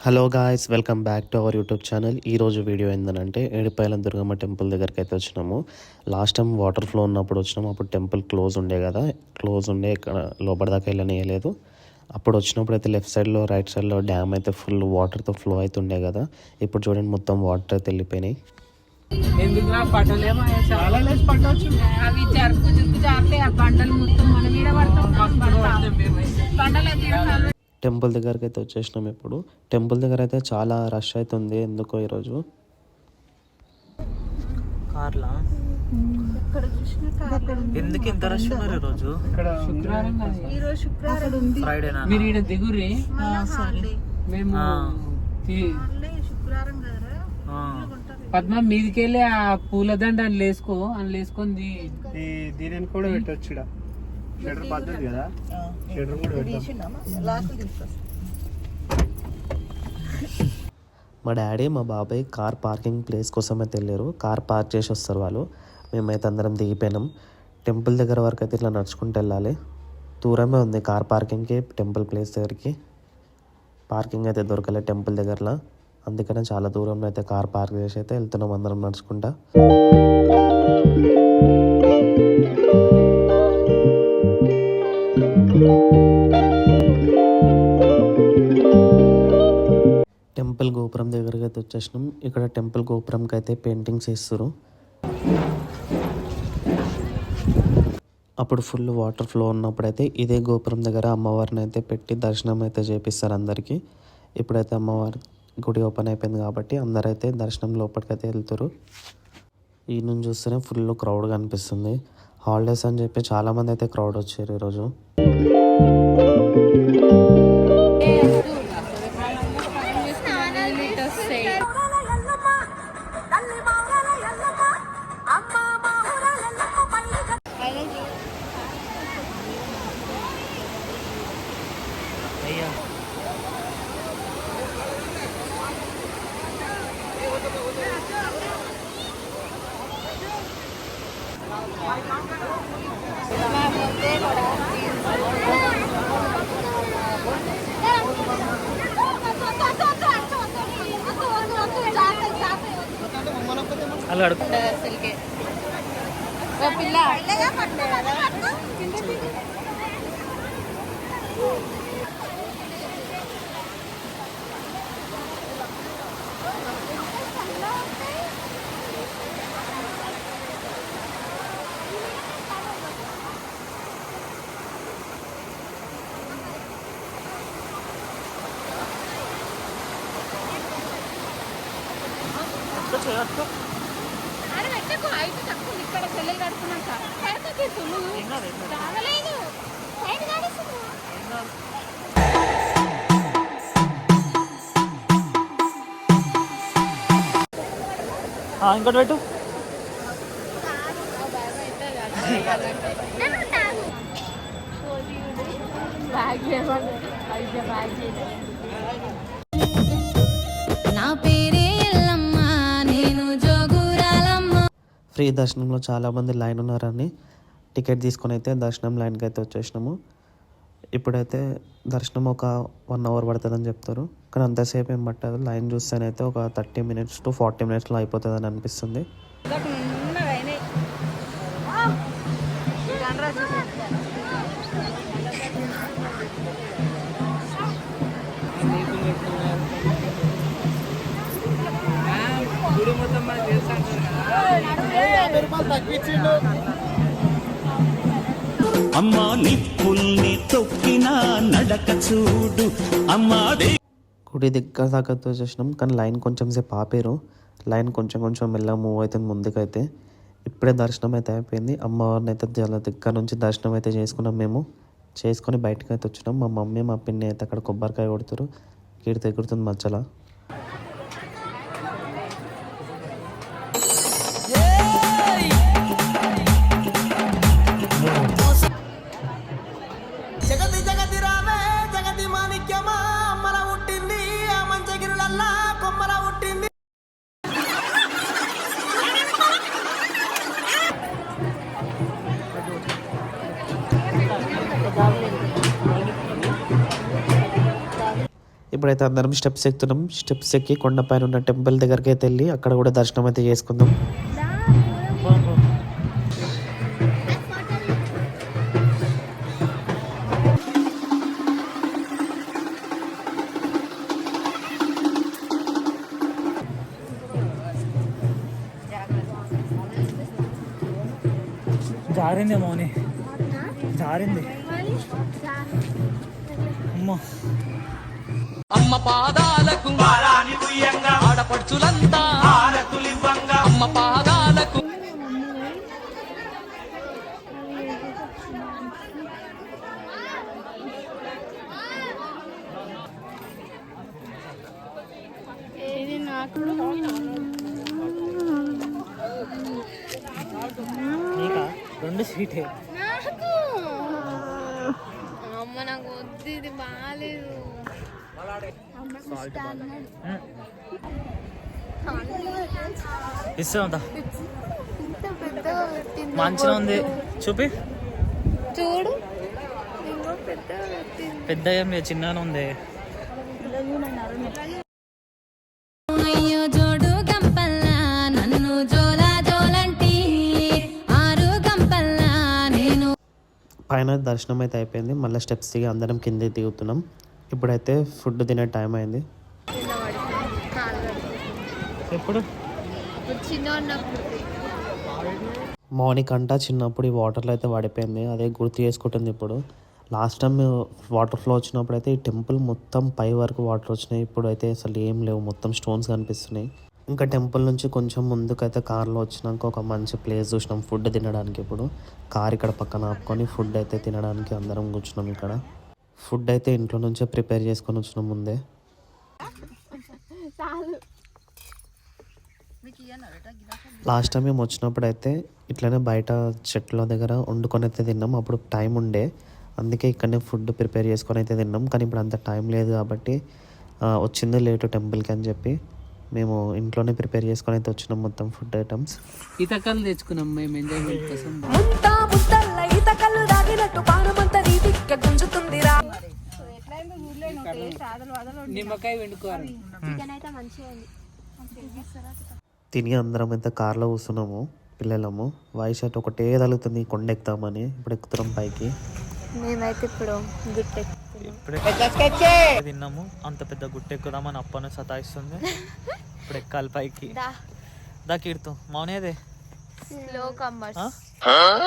Hello guys, welcome back to our YouTube channel. ఈరోజు video ఏంటంటే Edupayala Durgamma temple దగ్గరికి అయితే వచ్చినాము. లాస్ట్ టైం వాటర్ ఫ్లో ఉన్నప్పుడు వచ్చినాము. అప్పుడు టెంపుల్ క్లోజ్ ఉండే కదా, క్లోజ్ ఉండే ఇక్కడ లోపల దాకా వెళ్ళనియలేదు. అప్పుడు వచ్చినప్పుడు అయితే లెఫ్ట్ సైడ్లో రైట్ సైడ్లో డ్యామ్ అయితే ఫుల్ వాటర్తో ఫ్లో అవుతుండే కదా. ఇప్పుడు చూడండి మొత్తం వాటర్ అయితే వెళ్ళిపోయినాయి. అవి జరుపు జరుపు జారితే ఆ బండలు మొత్తం మన మీద పడతాం. టెంపుల్ దగ్గరికి అయితే వచ్చేసినాం. ఇప్పుడు టెంపుల్ దగ్గర అయితే చాలా రష్ అవుతుంది. ఎందుకో ఈరోజు ఎందుకు ఇంత రష్ ఉన్నారు ఈరోజు? ఫ్రైడేనా? మీరు ఇక్కడ దిగురి మేము పద్మ మీదికెళ్ళి ఆ పూలదండ అని లేసుకో అని లేసుకొని దీనిని కూడా పెట్టొచ్చు. షెటర్ పద్ధతి కదా, షెటర్ కూడా పెట్టాం. మా డాడీ మా బాబాయ్ కార్ పార్కింగ్ ప్లేస్ కోసం అయితే వెళ్ళారు. కార్ పార్క్ చేసి వస్తారు వాళ్ళు. మేమైతే అందరం దిగిపోయినాం. టెంపుల్ దగ్గర వరకు అయితే ఇట్లా నడుచుకుంటూ వెళ్ళాలి. దూరమే ఉంది కార్ పార్కింగ్కి టెంపుల్ ప్లేస్ దగ్గరికి. పార్కింగ్ అయితే దొరకలేదు టెంపుల్ దగ్గరలో, అందుకనే చాలా దూరంలో అయితే కార్ పార్క్ చేసి అయితే వెళ్తున్నాం అందరం నడుచుకుంటా. టెంపుల్ గోపురం దగ్గరికి అయితే వచ్చేసినాం. ఇక్కడ టెంపుల్ గోపురంకి అయితే పెయింటింగ్స్ వేస్తారు. అప్పుడు ఫుల్ వాటర్ ఫ్లో ఉన్నప్పుడైతే ఇదే గోపురం దగ్గర అమ్మవారిని అయితే పెట్టి దర్శనం అయితే చేపిస్తారు అందరికీ. ఇప్పుడైతే అమ్మవారి గుడి ఓపెన్ అయిపోయింది కాబట్టి అందరైతే దర్శనం లోపలికైతే వెళ్తారు. ఈ నుంచి చూస్తేనే ఫుల్ క్రౌడ్ కనిపిస్తుంది. హాలిడేస్ అని చెప్పి చాలామంది అయితే క్రౌడ్ వచ్చారు ఈరోజు. ఇక్కడ సెల్లెలు కడుకున్నాక రాగలేదు. ఇంకోటి పెట్టు. ఫ్రీ దర్శనంలో చాలామంది లైన్ ఉన్నారని టికెట్ తీసుకొని అయితే దర్శనం లైన్కి అయితే వచ్చేసినాము. ఇప్పుడైతే దర్శనం ఒక 1 అవర్ పడుతుందని చెప్తారు, కానీ అంతసేపు ఏం పట్టదు. లైన్ చూస్తేనైతే ఒక 30 minutes to 40 minutesలో అయిపోతుందని అనిపిస్తుంది. అమ్మా నిప్పుల్ని తొక్కిన నడక చూడు అమ్మా. గుడి దగ్గర దాకా వచ్చేసినాం, కానీ లైన్ కొంచెం సేపు ఆపారు. లైన్ కొంచెం మెల్లగా మూవ్ అవుతుంది ముందుకైతే. ఇప్పుడే దర్శనం అయితే అయిపోయింది. అమ్మవారిని అయితే చాలా దగ్గర నుంచి దర్శనం అయితే చేసుకున్నాం. మేము చేసుకొని బయటకు అయితే వచ్చినాం. మా మమ్మీ మా పిన్ని అయితే అక్కడ కొబ్బరికాయ కొడుతారు. కీర్తి ఎగురుతుంది మధ్యలో. ఇప్పుడైతే అందరం స్టెప్స్ ఎక్కుతున్నాం. స్టెప్స్ ఎక్కి కొండపైన ఉన్న టెంపుల్ దగ్గరికి అయితే వెళ్ళి అక్కడ కూడా దర్శనం అయితే చేసుకుందాం. జారింది మౌని, జారింది. అమ్మో అమ్మ పాదాలకు ఆడపడుచులంతా అమ్మ పాదాలకు. నీకా 2 సీటే. అమ్మ నాకు వద్దు, ఇది బాగాలేదు. ఇస్తాం ఇంత పెద్దగా పెట్టింది. మంచిగా ఉంది, చూపి. చూడు, ఇంకో పెద్దగా పెట్టింది. పెద్ద ఏం లేదు, చిన్నగానే ఉంది. అయ్యో జోడు గంపల్లా నన్ను జోలా జోలంటి ఆరు గంపల్లా నేను. పైన దర్శనం అయితే అయిపోయింది. మళ్ళీ స్టెప్స్ దిగి అందరం కింద దిగుతున్నాం. ఇప్పుడైతే ఫుడ్ తినే టైం అయింది. ఎప్పుడు చిన్న ఉన్నప్పుడు మార్నింగ్ అంట చిన్నప్పుడు ఈ వాటర్లో అయితే పడిపోయింది. అదే గుర్తు చేసుకుంటుంది ఇప్పుడు. లాస్ట్ టైం వాటర్ ఫ్లో వచ్చినప్పుడు అయితే ఈ టెంపుల్ మొత్తం పై వరకు వాటర్ వచ్చినాయి. ఇప్పుడు అయితే అసలు ఏం లేవు, మొత్తం స్టోన్స్ కనిపిస్తున్నాయి. ఇంకా టెంపుల్ నుంచి కొంచెం ముందుకైతే కార్లో వచ్చినాక ఒక మంచి ప్లేస్ చూసినాం ఫుడ్ తినడానికి. ఇప్పుడు కార్ ఇక్కడ పక్కన ఆపుకొని ఫుడ్ అయితే తినడానికి అందరం కూర్చున్నాం. ఇక్కడ ఫుడ్ అయితే ఇంట్లో నుంచే ప్రిపేర్ చేసుకొని వచ్చినాం ముందే. లాస్ట్ టైం మేము వచ్చినప్పుడు అయితే ఇట్లనే బయట చెట్ల దగ్గర వండుకొని అయితే తిన్నాం. అప్పుడు టైం ఉండే, అందుకే ఇక్కడనే ఫుడ్ ప్రిపేర్ చేసుకొని అయితే తిన్నాం. కానీ ఇప్పుడు అంత టైం లేదు కాబట్టి వచ్చింది లేటు టెంపుల్కి అని చెప్పి మేము ఇంట్లోనే ప్రిపేర్ చేసుకొని అయితే వచ్చినాం మొత్తం ఫుడ్ ఐటమ్స్. ఈతకాలు తెచ్చుకున్నాం మేము ఎంజాయ్మెంట్ కోసం. నిమ్మకాయ వండుకోవాలి. తిని అందరం అయితే కార్లో కూర్చున్నాము పిల్లలము. వాయిస్ అయితే ఒకటే తగులుతుంది కొండ ఎక్కుతామని. ఇప్పుడు ఎక్కుతున్నాం పైకి. మేమైతే ఇప్పుడు ఇప్పుడే తిన్నాము. అంత పెద్ద గుట్ట ఎక్కుదామని అప్పని సతాయిస్తుంది. ఇప్పుడు ఎక్కాలి పైకి. కీర్తు మౌనేదే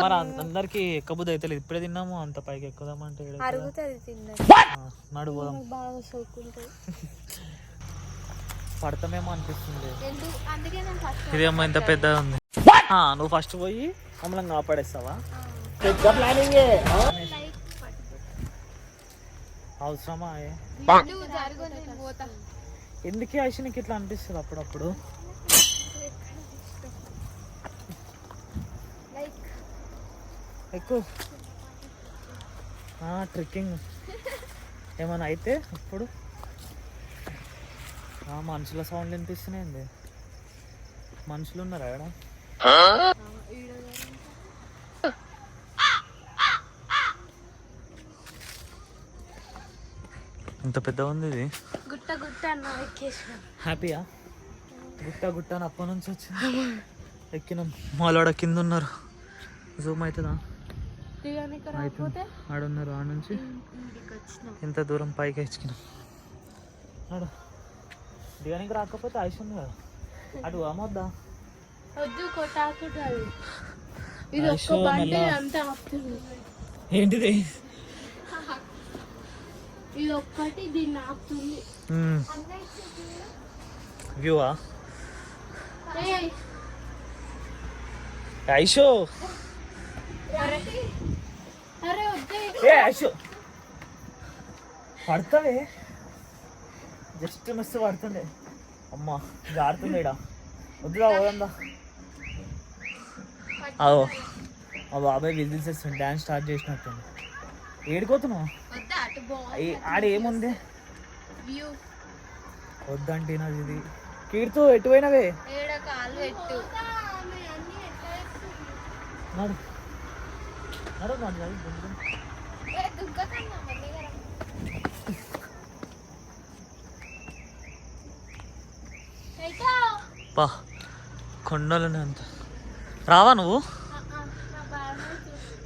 మరి అందరికి ఎక్కబుద్ధి అయితే లేదు. ఇప్పుడే తిన్నాము, అంత పైకి ఎక్కుదామంటే నడు పోదాం. పడతామేమో అనిపిస్తుంది. ఇదేమో ఇంత పెద్దగా ఉంది. నువ్వు ఫస్ట్ పోయి మమ్మల్ని కాపాడేస్తావా? పెద్ద ప్లానింగ్ అవసరమా? ఎందుకే ఐషి నీకు ఇట్లా అనిపిస్తుంది అప్పుడప్పుడు? ఎక్కువ ట్రెక్కింగ్ ఏమైనా అయితే ఇప్పుడు మనుషుల సౌండ్ వినిపిస్తున్నాయండి. మనుషులు ఉన్నారా ఇక్కడ? ఇంత పెద్ద ఉంది ఇది. గుట్ట గుట్ట హ్యాపీయా? గుట్ట గుట్ట అని అప్పటి నుంచి వచ్చింది. ఎక్కినాం. మాలోడ కింద ఉన్నారు. జూమ్ అవుతుందా? ఆడున్నారు. ఆడ నుంచి ఇంత దూరం పైకి ఎక్కినాం. ఆడు దిగడానికి రాకపోతే ఐస్ ఉంది కదా, అటు అమ్మొద్దా? ఏంటిది? ఇది ఒక్కటి దీన్ని ఆపుతుంది. వ్యూవా? ఐషో ఐషో పడతావే, జస్ట్ మిస్ పడుతుండే. అమ్మ జారుతుంది ఇడా. వద్దుగా పోదా. అవో మా బాబాయ్ విజిల్స్ చేస్తుంది. డ్యాన్స్ స్టార్ట్ చేసినట్టుంది. ఏడుకోతున్నావు? ఆడ ఏముంది వద్దంటే నాది ఇది. కీర్తు ఎటు పోయినవే? నడు నడు నడు. పా కొండలనే అంత రావా నువ్వు?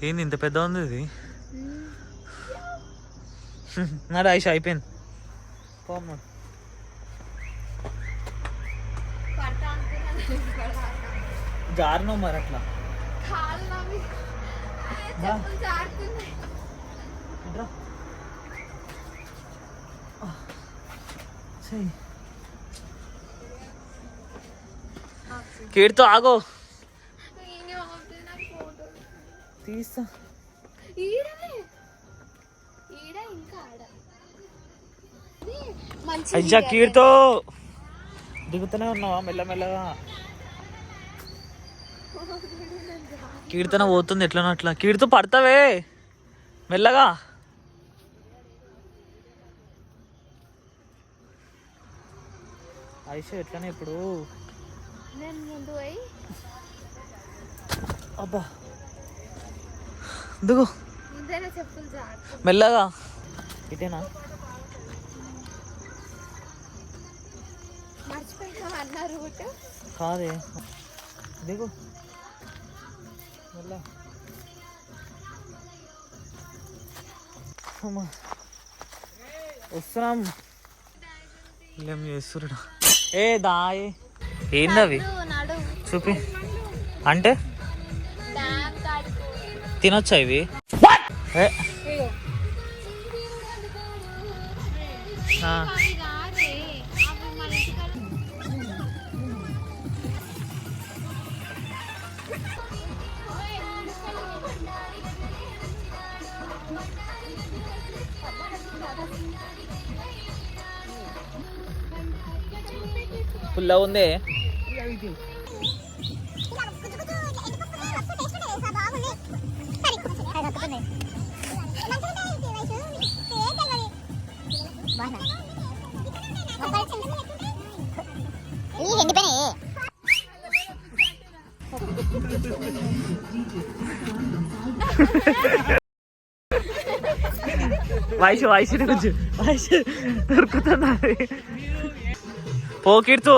ఏంది ఇంత పెద్ద ఉంది ఇది? నాడు ఐష అయిపోయింది. పోమ్మా. జారినావు మరి అట్లా. కీర్తో ఆగో తీస్తా. అయ్యా కీర్తో దిగుతూనే ఉన్నావా మెల్లమెల్లగా? కీర్తన పోతుంది ఎట్లనో అట్లా. కీర్తో పడతావే మెల్లగా. ఐష ఎట్లనే ఇప్పుడు అబ్బా దిగు మెల్లగా. ఇటేనా? కాదే దిగు మెల్ల. అమ్మా వస్తున్నాం. ఏం చేస్తున్నా? ఏ దాయి ఏందవి చూపి. అంటే తినొచ్చా ఇవి? పుల్ల ఉంది. వయసు వయసు కొంచెం వయసు దొరుకుతున్నది. పోకిడుతూ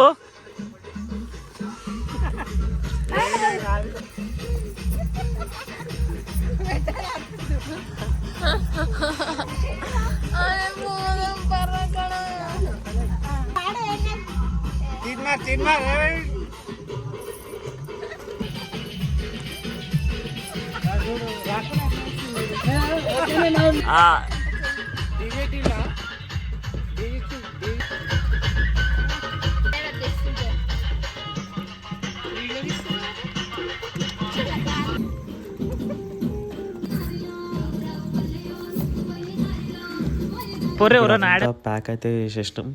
ప్యాక్ అయితే చేసేసినాం.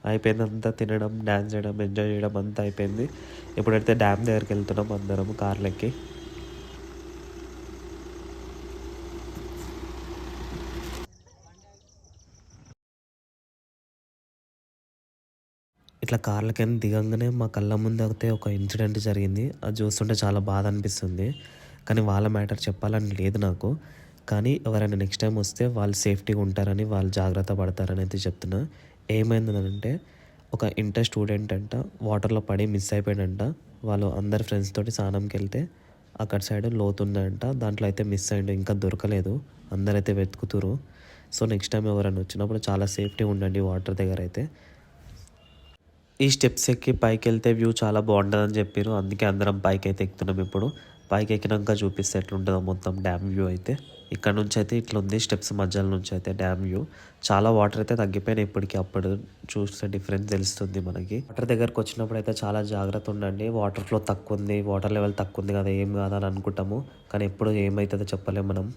అయిపోయింది అంతా. తినడం, డ్యాన్స్ చేయడం, ఎంజాయ్ చేయడం అంతా అయిపోయింది. ఇప్పుడైతే డ్యామ్ దగ్గరికి వెళ్తున్నాం అందరం కార్లెక్కి. ఇట్లా కార్లకి దిగంగానే మా కళ్ళ ముందు అయితే ఒక ఇన్సిడెంట్ జరిగింది. అది చూస్తుంటే చాలా బాధ అనిపిస్తుంది. కానీ వాళ్ళ మ్యాటర్ చెప్పాలని లేదు నాకు. కానీ ఎవరైనా నెక్స్ట్ టైం వస్తే వాళ్ళు సేఫ్టీగా ఉంటారని, వాళ్ళు జాగ్రత్త పడతారని అయితే చెప్తున్నా. ఏమైందంటే ఒక ఇంటర్ స్టూడెంట్ అంట వాటర్లో పడి మిస్ అయిపోయాడంట. వాళ్ళు అందరి ఫ్రెండ్స్ తోటి స్నానంకి వెళ్తే అక్కడ సైడ్ లోతుందంట. దాంట్లో అయితే మిస్ అయ్యిండు, ఇంకా దొరకలేదు. అందరైతే వెతుకుతురు. సో నెక్స్ట్ టైం ఎవరైనా వచ్చినప్పుడు చాలా సేఫ్టీ ఉండండి వాటర్ దగ్గర అయితే. ఈ స్టెప్స్ ఎక్కి పైకి వెళ్తే వ్యూ చాలా బాగుంటుందని చెప్పారు. అందుకే అందరం పైకి అయితే ఎక్కుతున్నాం. ఇప్పుడు పైకి ఎక్కినాక చూపిస్తే ఎట్లుంటుందో మొత్తం డ్యామ్ వ్యూ అయితే. ఇక్కడ నుంచి అయితే ఇట్లా ఉంది స్టెప్స్ మధ్యలో నుంచి అయితే డ్యామ్ వ్యూ. చాలా వాటర్ అయితే తగ్గిపోయినాయి ఇప్పటికి. అప్పుడు చూస్తే డిఫరెన్స్ తెలుస్తుంది మనకి. వాటర్ దగ్గరకు వచ్చినప్పుడు అయితే చాలా జాగ్రత్త ఉండండి. వాటర్ ఫ్లో తక్కువ ఉంది, వాటర్ లెవెల్ తక్కువ ఉంది కదా, ఏం కాదా అని అనుకుంటాము. కానీ ఎప్పుడు ఏమవుతుందో చెప్పలేము మనం.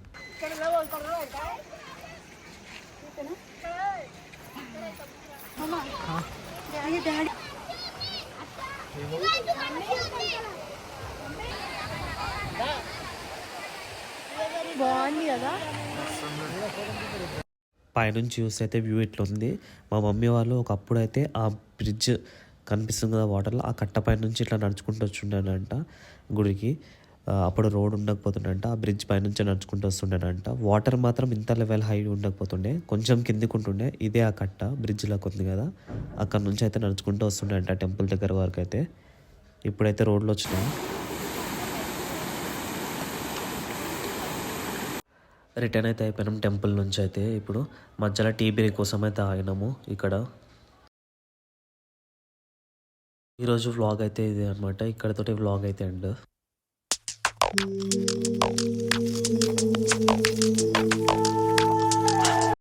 బాగుంది కదా. పైనుంచి చూస్తే అయితే వ్యూ ఇట్లుంది. మా మమ్మీ వాళ్ళు ఒకప్పుడు అయితే ఆ బ్రిడ్జ్ కనిపిస్తుంది కదా వాటర్లో, ఆ కట్ట పై నుంచి ఇట్లా నడుచుకుంటూ వచ్చిండనంట గుడికి. అప్పుడు రోడ్ ఉండకపోతుండంట, ఆ బ్రిడ్జ్ పైనుంచి నడుచుకుంటూ వస్తుండేనంట. వాటర్ మాత్రం ఇంత లెవెల్ హై ఉండకపోతుండే, కొంచెం కిందికి ఉంటుండే. ఇదే ఆ కట్ట బ్రిడ్జ్లోకి ఉంది కదా, అక్కడ నుంచి అయితే నడుచుకుంటూ వస్తుండేంట టెంపుల్ దగ్గర వరకు అయితే. ఇప్పుడైతే రోడ్లు వచ్చినాయి. రిటర్న్ అయితే అయిపోయినాం టెంపుల్ నుంచి అయితే. ఇప్పుడు మధ్యలో టీ బ్రేక్ కోసం అయితే ఆగినాము ఇక్కడ. ఈరోజు వ్లాగ్ అయితే ఇదే అనమాట, ఇక్కడతోటి వ్లాగ్ అయితే ఎండ్.